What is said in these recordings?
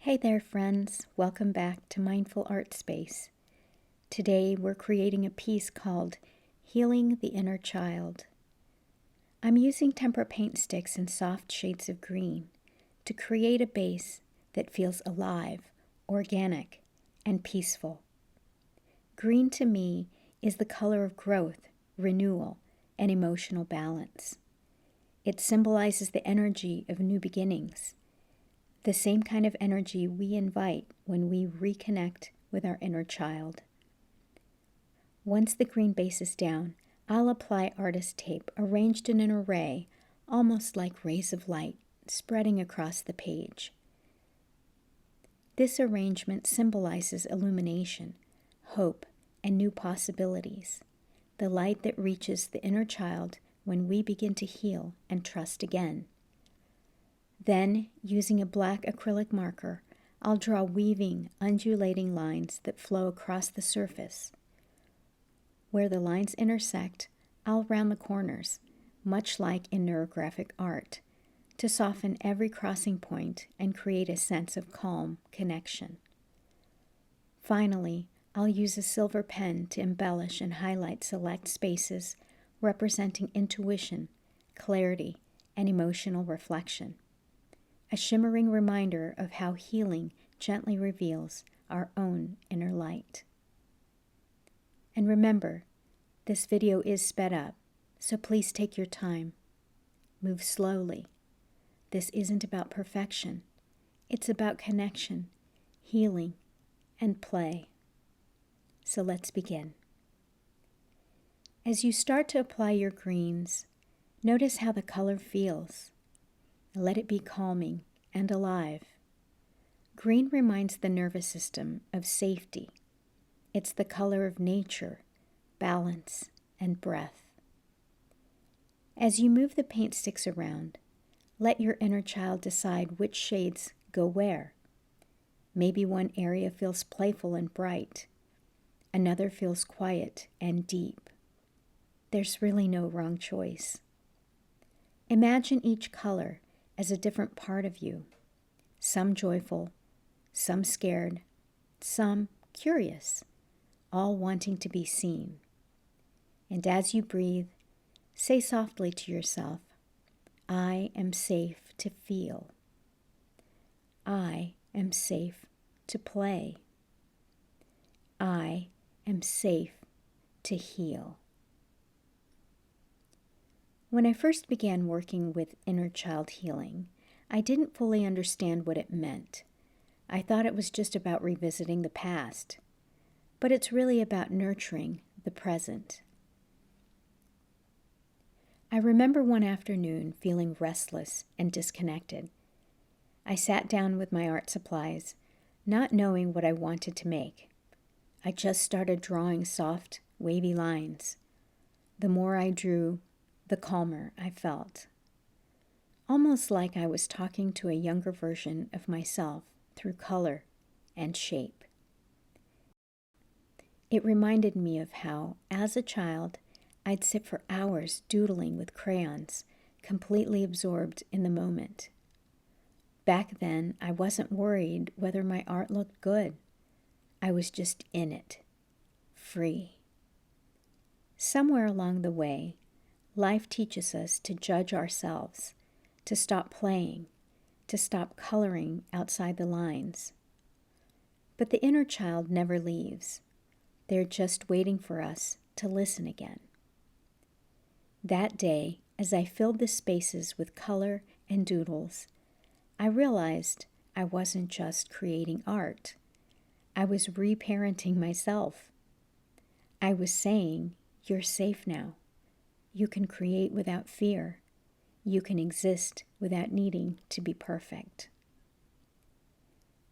Hey there, friends. Welcome back to Mindful Art Space. Today we're creating a piece called Healing the Inner Child. I'm using tempera paint sticks in soft shades of green to create a base that feels alive, organic, and peaceful. Green to me is the color of growth, renewal, and emotional balance. It symbolizes the energy of new beginnings, the same kind of energy we invite when we reconnect with our inner child. Once the green base is down, I'll apply artist tape arranged in an array, almost like rays of light, spreading across the page. This arrangement symbolizes illumination, hope, and new possibilities, the light that reaches the inner child when we begin to heal and trust again. Then, using a black acrylic marker, I'll draw weaving, undulating lines that flow across the surface. Where the lines intersect, I'll round the corners, much like in neurographic art, to soften every crossing point and create a sense of calm connection. Finally, I'll use a silver pen to embellish and highlight select spaces representing intuition, clarity, and emotional reflection. A shimmering reminder of how healing gently reveals our own inner light. And remember, this video is sped up, so please take your time. Move slowly. This isn't about perfection. It's about connection, healing, and play. So let's begin. As you start to apply your greens, notice how the color feels. Let it be calming and alive. Green reminds the nervous system of safety. It's the color of nature, balance, and breath. As you move the paint sticks around, let your inner child decide which shades go where. Maybe one area feels playful and bright. Another feels quiet and deep. There's really no wrong choice. Imagine each color as a different part of you, some joyful, some scared, some curious, all wanting to be seen. And as you breathe, say softly to yourself, I am safe to feel. I am safe to play. I am safe to heal. When I first began working with inner child healing, I didn't fully understand what it meant. I thought it was just about revisiting the past, but it's really about nurturing the present. I remember one afternoon feeling restless and disconnected. I sat down with my art supplies, not knowing what I wanted to make. I just started drawing soft, wavy lines. The more I drew, the calmer I felt. Almost like I was talking to a younger version of myself through color and shape. It reminded me of how, as a child, I'd sit for hours doodling with crayons, completely absorbed in the moment. Back then, I wasn't worried whether my art looked good. I was just in it, free. Somewhere along the way, life teaches us to judge ourselves, to stop playing, to stop coloring outside the lines. But the inner child never leaves. They're just waiting for us to listen again. That day, as I filled the spaces with color and doodles, I realized I wasn't just creating art. I was reparenting myself. I was saying, you're safe now. You can create without fear. You can exist without needing to be perfect.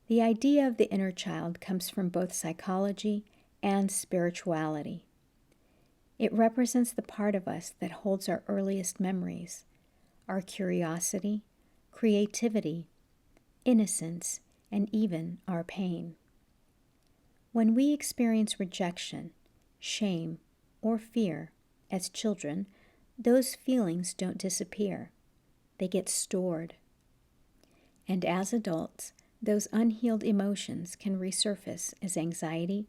The idea of the inner child comes from both psychology and spirituality. It represents the part of us that holds our earliest memories, our curiosity, creativity, innocence, and even our pain. When we experience rejection, shame, or fear as children, those feelings don't disappear. They get stored. And as adults, those unhealed emotions can resurface as anxiety,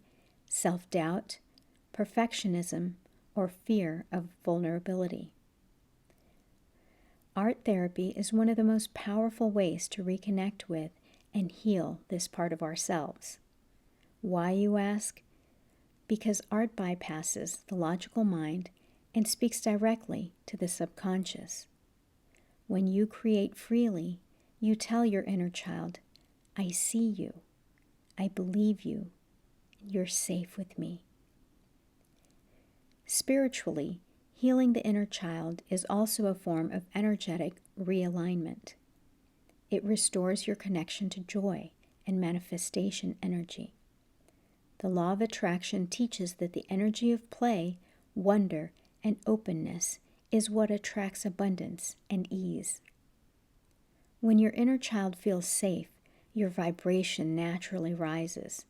self-doubt, perfectionism, or fear of vulnerability. Art therapy is one of the most powerful ways to reconnect with and heal this part of ourselves. Why, you ask? Because art bypasses the logical mind and speaks directly to the subconscious. When you create freely, you tell your inner child, I see you, I believe you, you're safe with me. Spiritually, healing the inner child is also a form of energetic realignment. It restores your connection to joy and manifestation energy. The law of attraction teaches that the energy of play, wonder, and openness is what attracts abundance and ease. When your inner child feels safe, your vibration naturally rises.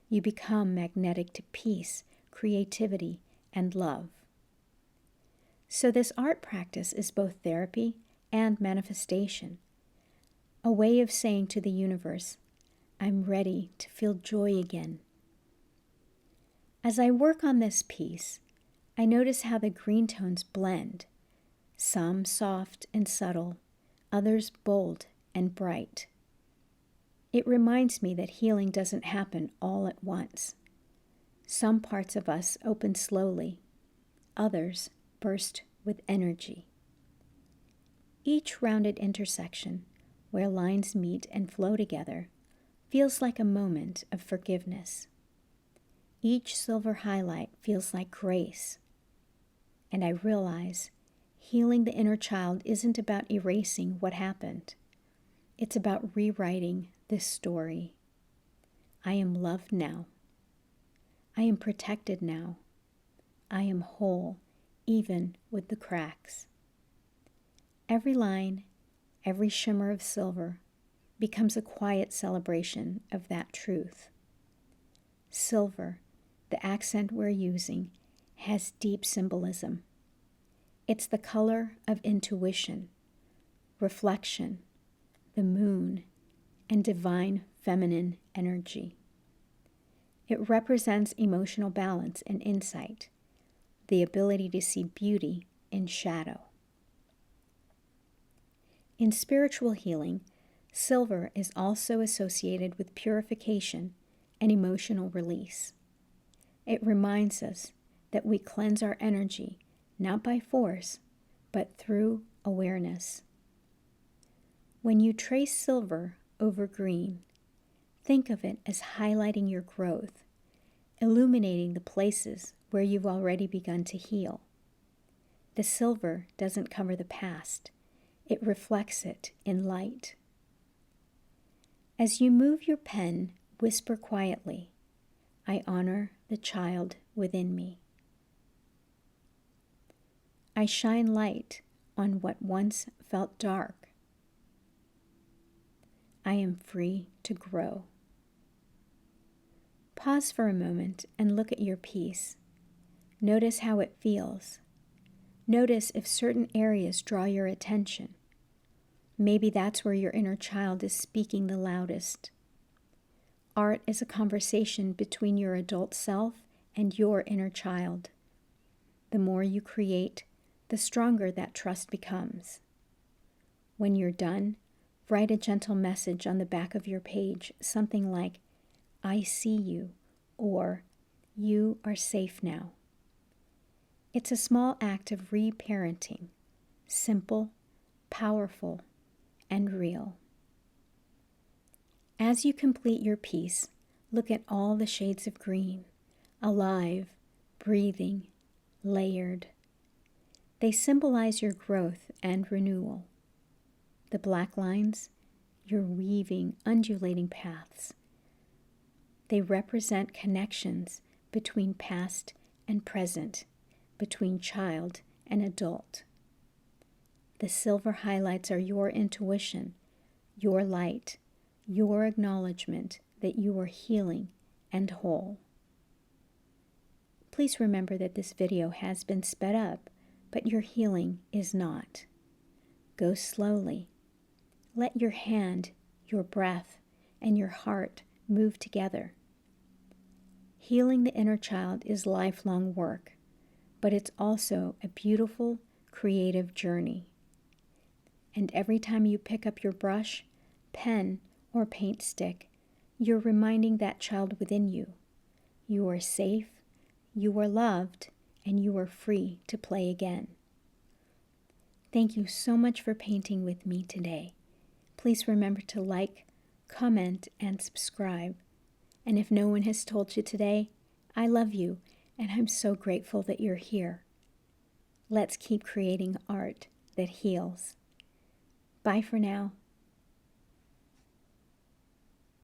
You become magnetic to peace, creativity, and love. So this art practice is both therapy and manifestation, a way of saying to the universe, I'm ready to feel joy again. As I work on this piece, I notice how the green tones blend, some soft and subtle, others bold and bright. It reminds me that healing doesn't happen all at once. Some parts of us open slowly, others burst with energy. Each rounded intersection, where lines meet and flow together, feels like a moment of forgiveness. Each silver highlight feels like grace. And I realize healing the inner child isn't about erasing what happened. It's about rewriting this story. I am loved now. I am protected now. I am whole, even with the cracks. Every line, every shimmer of silver becomes a quiet celebration of that truth. Silver, the accent we're using, has deep symbolism. It's the color of intuition, reflection, the moon, and divine feminine energy. It represents emotional balance and insight, the ability to see beauty in shadow. In spiritual healing, silver is also associated with purification and emotional release. It reminds us that we cleanse our energy not by force, but through awareness. When you trace silver over green, think of it as highlighting your growth, illuminating the places where you've already begun to heal. The silver doesn't cover the past, it reflects it in light. As you move your pen, whisper quietly, I honor the child within me. I shine light on what once felt dark. I am free to grow. Pause for a moment and look at your piece. Notice how it feels. Notice if certain areas draw your attention. Maybe that's where your inner child is speaking the loudest. Art is a conversation between your adult self and your inner child. The more you create, the stronger that trust becomes. When you're done, write a gentle message on the back of your page, something like, I see you, or you are safe now. It's a small act of reparenting, simple, powerful, and real. As you complete your piece, look at all the shades of green, alive, breathing, layered. They symbolize your growth and renewal. The black lines, your weaving, undulating paths. They represent connections between past and present, between child and adult. The silver highlights are your intuition, your light, your acknowledgement that you are healing and whole. Please remember that this video has been sped up, but your healing is not. Go slowly. Let your hand, your breath, and your heart move together. Healing the inner child is lifelong work, but it's also a beautiful, creative journey. And every time you pick up your brush, pen, or paint stick, you're reminding that child within you, you are safe, you are loved, and you are free to play again. Thank you so much for painting with me today. Please remember to like, comment, and subscribe. And if no one has told you today, I love you, and I'm so grateful that you're here. Let's keep creating art that heals. Bye for now.